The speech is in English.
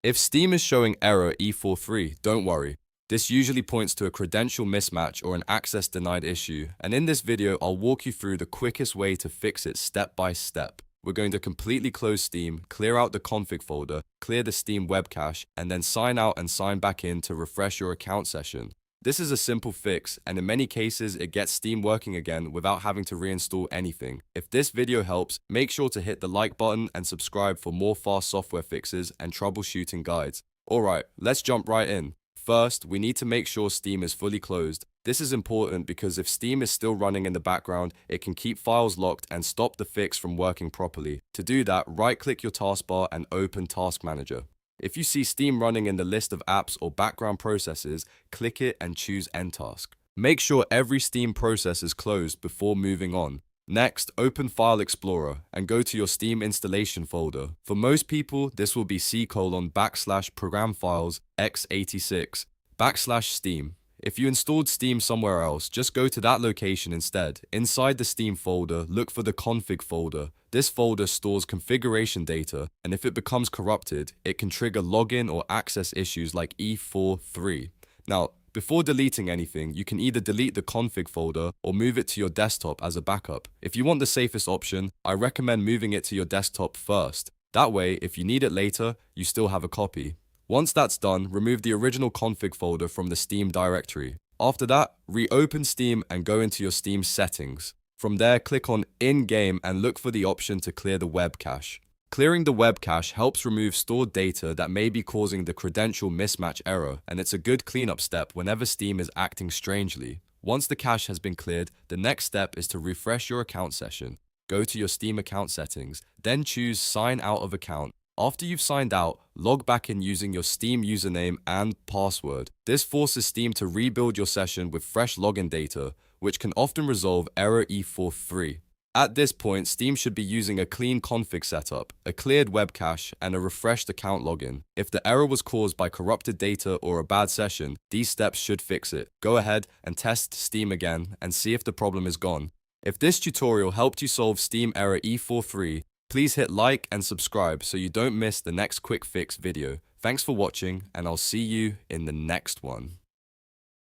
If Steam is showing error E43, don't worry. This usually points to a credential mismatch or an access denied issue, and in this video I'll walk you through the quickest way to fix it step by step. We're going to completely close Steam, clear out the config folder, clear the Steam web cache, and then sign out and sign back in to refresh your account session. This is a simple fix, and in many cases it gets Steam working again without having to reinstall anything. If this video helps, make sure to hit the like button and subscribe for more fast software fixes and troubleshooting guides. Alright, let's jump right in. First, we need to make sure Steam is fully closed. This is important because if Steam is still running in the background, it can keep files locked and stop the fix from working properly. To do that, right-click your taskbar and open Task Manager. If you see Steam running in the list of apps or background processes, click it and choose End Task. Make sure every Steam process is closed before moving on. Next, open File Explorer and go to your Steam installation folder. For most people, this will be /program files E43 /Steam. If you installed Steam somewhere else, just go to that location instead. Inside the Steam folder, look for the config folder. This folder stores configuration data, and if it becomes corrupted, it can trigger login or access issues like E43. Now, before deleting anything, you can either delete the config folder or move it to your desktop as a backup. If you want the safest option, I recommend moving it to your desktop first. That way, if you need it later, you still have a copy. Once that's done, remove the original config folder from the Steam directory. After that, reopen Steam and go into your Steam settings. From there, click on In-Game and look for the option to clear the web cache. Clearing the web cache helps remove stored data that may be causing the credential mismatch error, and it's a good cleanup step whenever Steam is acting strangely. Once the cache has been cleared, the next step is to refresh your account session. Go to your Steam account settings, then choose Sign Out of Account. After you've signed out, log back in using your Steam username and password. This forces Steam to rebuild your session with fresh login data, which can often resolve error E43. At this point, Steam should be using a clean config setup, a cleared web cache, and a refreshed account login. If the error was caused by corrupted data or a bad session, these steps should fix it. Go ahead and test Steam again and see if the problem is gone. If this tutorial helped you solve Steam error E43, please hit like and subscribe so you don't miss the next quick fix video. Thanks for watching, and I'll see you in the next one.